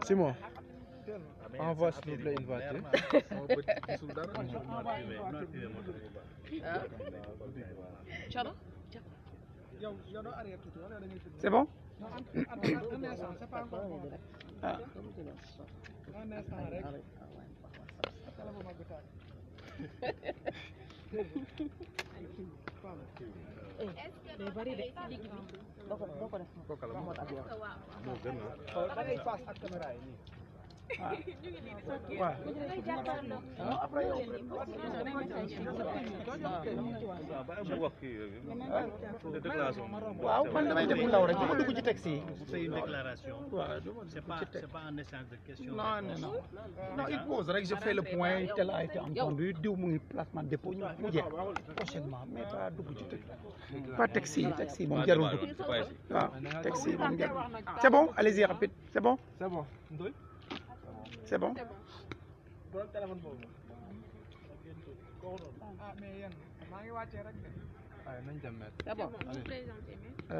Simon, envoie s'il vous plaît une voiture. C'est bon? waaw man damay def ndaw rek dama dugg ci taxi yi. C'est une déclaration. C'est pas un échange de questions. Non, il pose rek je fais le point tel a été entendu diw mu ngi placement dépôt ñu mu jeex prochainement mais pas dugg ci taxi taxi moom jarul dugg waaw taxi moom jarul c'est bon allez-y rapide c'est bon. C'est bon. C'est bon.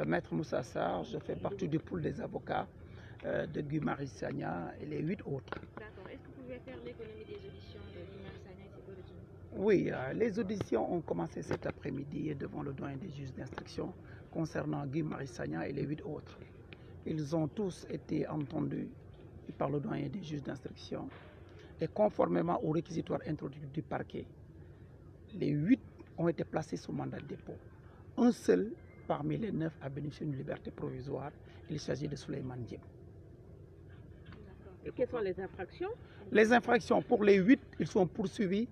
Maître Moussa Sarr, je fais partie du pool des avocats de Guy Marius Sagna et les 8 autres. D'accord. Est-ce que vous pouvez faire l'économie des auditions de Guy Marius Sagna et ses origines? Oui, les auditions ont commencé cet après-midi devant le doyen des juges d'instruction concernant Guy Marius Sagna et les 8 autres. Ils ont tous été entendus par le doyen des juges d'instruction et conformément au réquisitoire introduit du parquet, les 8 ont été placés sous mandat de dépôt. Un seul parmi les 9 a bénéficié d'une liberté provisoire. Il s'agit de Souleymane Djim. Et quelles sont les infractions? Les infractions, pour les 8, ils sont poursuivis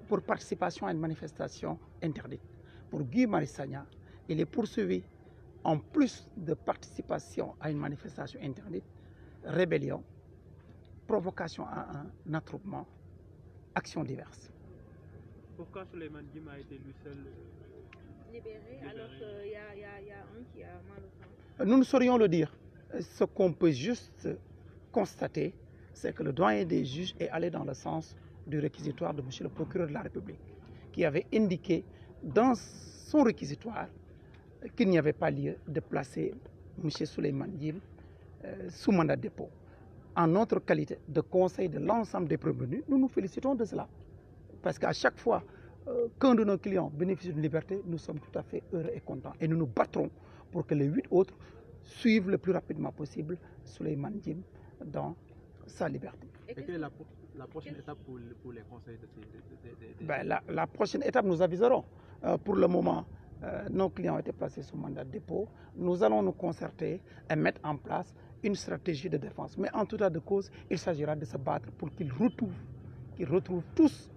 pour participation à une manifestation interdite. Pour Guy Marius Sagna, il est poursuivi en plus de participation à une manifestation interdite, rébellion, provocation à un attroupement, actions diverses. Pourquoi Souleymane Djim a été lui seul Libéré alors qu'il y a un qui a mal au sang? Nous ne saurions le dire. Ce qu'on peut juste constater, c'est que le doyen des juges est allé dans le sens du réquisitoire de M. le procureur de la République, qui avait indiqué dans son réquisitoire qu'il n'y avait pas lieu de placer M. Souleymane Djim sous mandat de dépôt. En notre qualité de conseil de l'ensemble des prévenus, nous nous félicitons de cela. Parce qu'à chaque fois qu'un de nos clients bénéficie d'une liberté, nous sommes tout à fait heureux et contents. Et nous nous battrons pour que les 8 autres suivent le plus rapidement possible Souleymane Djim dans sa liberté. Et quelle est la prochaine étape pour les conseils de La prochaine étape, nous aviserons. Pour le moment, nos clients ont été placés sous mandat de dépôt. Nous allons nous concerter et mettre en place une stratégie de défense. Mais en tout état de cause, il s'agira de se battre pour qu'ils retrouvent tous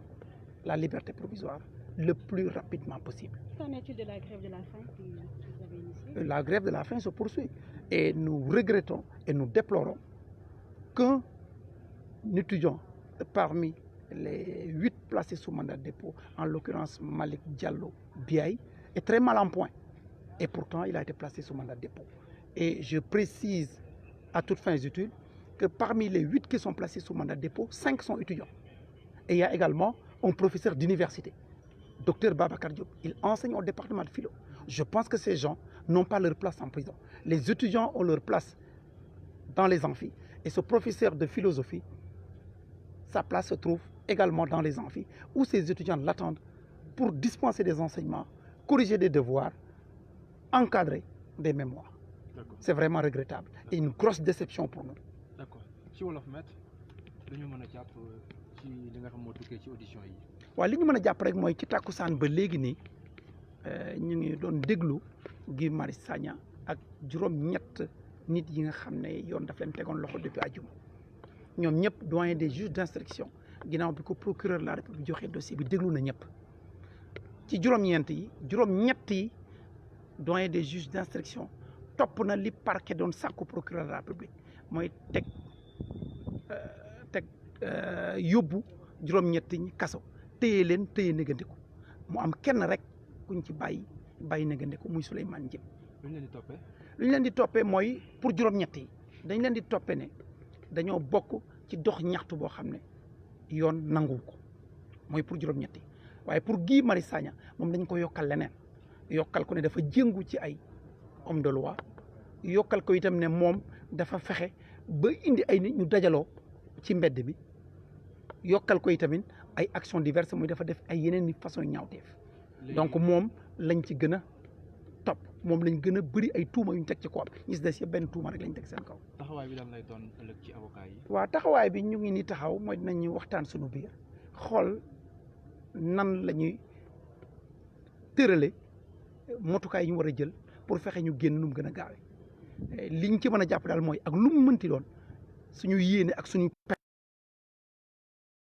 la liberté provisoire le plus rapidement possible. Qu'en est-il de la grève de la faim que vous avez initiée? La grève de la faim se poursuit et nous regrettons et nous déplorons qu'un étudiant parmi les 8 placés sous mandat de dépôt, en l'occurrence Malik Diallo Biaye, est très mal en point. Et pourtant, il a été placé sous mandat de dépôt. Et je précise à toutes fins utiles que parmi les 8 qui sont placés sous mandat de dépôt, 5 sont étudiants. Et il y a également un professeur d'université, Dr Babacar Diop. Il enseigne au département de philo. Je pense que ces gens n'ont pas leur place en prison. Les étudiants ont leur place dans les amphis. Et ce professeur de philosophie, sa place se trouve également dans les amphis, où ces étudiants l'attendent pour dispenser des enseignements, corriger des devoirs, encadrer des mémoires. C'est vraiment regrettable et une grosse déception pour nous. D'accord. Si wolof met dañu mën a jàpp ci li nga xam moo tukkee ci audition yi. waaw li ñu mën a jàpp rek mooy ci tàkkusaan ba léegi nii ñu ngi doon déglu Guy Marius Sagna ak juróom-ñett nit yi nga xam ne yoon daf leen tegoon loxo depuis àjjuma ñoom ñëpp doyen des juges d'instruction ginnaaw bi ko procureur de la République joxe dossier bi déglu na ñëpp ci juróom-ñett yi doyen des juges d'instruction topp na li parquet doon sàkku procureur de la République mooy teg yóbbu juróom-ñett ñi kaso téye leen téye négandiku mu am kenn rek kuñ ci bàyyi négandiku muy Souleymane Djim. lu ñu leen di toppee. lu ñu leen di toppee mooy pour juróom-ñett yi dañ leen di toppee ne dañoo bokk ci dox ñaxtu boo xam ne yoon nanguwu ko mooy pour juróom-ñett yi waaye pour Guy Marius Sagna moom dañ ko yokkal leneen yokkal ko ne dafa jéngu ci ay homme de loi yokkal ko itam ne moom dafa fexe ba indi ay nit ñu dajaloo ci mbedd bi yokkal ko itamit ay actions diverses muy dafa def ay yeneen ni façon ñaawteef donc moom lañ ci gën a topp moom lañ gën a bëri ay tuuma yu ñu teg ci kawam ñi si des yëpp benn tuuma rek lañ teg seen kaw. taxawaay bi lan lay doon ëllëg ci avocat yi. waaw taxawaay bi ñu ngi ni taxaw mooy dinañu waxtaan suñu biir xool nan la ñuy tërale motukaay yi ñu war a jël pour fexe ñu génn nu mu gën a gaawee liñ ci mën a jàpp daal mooy ak lu mu mënti doon suñu yéene ak suñu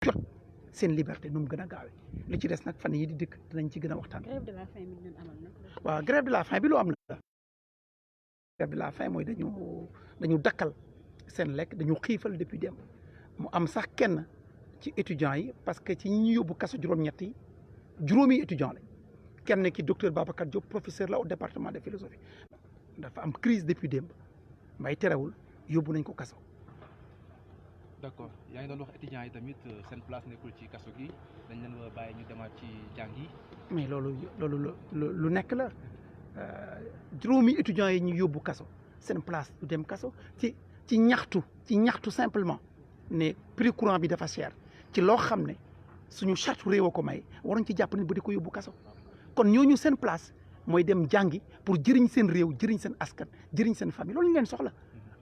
jot seen liberté nu mu gën a gaawee li ci des nag fan yi di dëkk dinañ ci gën a waxtaan. grève de la faim bi ñu amal nag. waaw grève de la faim bi loo am la. grève de la faim mooy dañu dakkal seen lekk dañu xiifal depuis démb mu am sax kenn ci étudiants yi parce que ci ñi ñu yóbbu kaso juróom-ñett yi juróomi étudiant lañ kenn ki docteur Babacar Diop professeur la au département de philosophie dafa am crise depuis démb mbay terewul yóbbu nañ ko kaso. d'accord yaa ngi doon wax étudiants yi tamit seen place nekkul ci kaso gi dañ leen war a bàyyi ñu demaat ci jàng yi. mais loolu lu nekk la juróomi étudiants yi ñu yóbbu kaso seen place du dem kaso ci ñaxtu simplement ne prix courant bi dafa cher ci loo xam ne suñu charte réew a ko may waruñ ci jàpp ne ba di ko yóbbu kaso kon ñooñu seen place mooy dem jàngi pour jëriñ seen réew jëriñ seen askan jëriñ seen famille loolu ñu leen soxla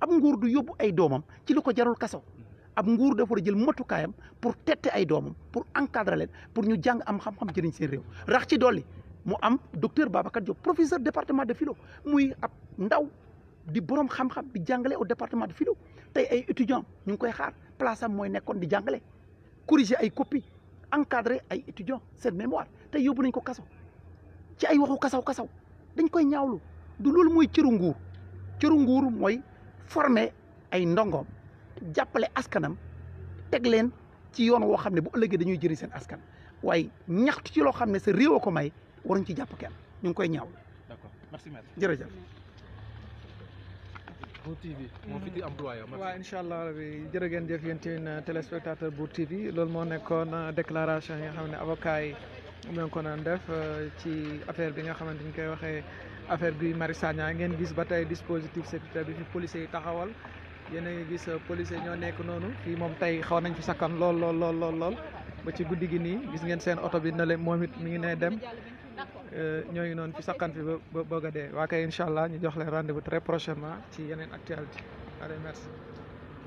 ab nguur du yóbbu ay doomam ci lu ko jarul kaso ab nguur dafa war a jël matukaayam pour tette ay doomam pour encadrer leen pour ñu jàng am xam-xam jëriñ seen réew rax ci dolli mu am docteur Babacar Diop professeur département de philo muy ab ndaw di borom xam-xam di jàngale au département de philo tey ay étudiants ñu ngi koy xaar place am mooy nekkoon di jàngale corriger ay copie encadrer ay étudiants seen mémoire tey yóbbu nañ ko kaso ci ay waxu kasaw dañ koy ñaawlu du loolu mooy cëru nguur mooy former ay ndongoom jàppale askanam teg leen ci yoon woo xam ne bu ëllëgee dañuy jëriñ seen askan waaye ñaxtu ci loo xam ne sa réew a ko may waruñ ci jàpp kenn ñu ngi koy ñaawlu. d'accord merci maître. jërëjëf. Bour TV moo fi di employé. waaw incha allah rabi jërë ngeen jëf yéen tamit téléspectateur Bour TV loolu moo nekkoon déclaration yi nga xam ne avocat yi ñoo ko naan def ci affaire bi nga xamante ni koy waxee affaire Guy Marius Sagna ngeen gis ba tey dispositif sécuritaire bi fi policiers yi taxawal yéen a ngi gis policiers ñoo nekk noonu fii moom tey xaw nañ fi sakkan lool ba ci guddi gi nii gis ngeen seen oto bi na leen moom it mi ngi ne dem ñoo ngi noonu fi sakkan fi ba bëgg a dee waa kay incha allah ñu jox leen rendez-vous très prochainement ci yeneen actualité allez merci.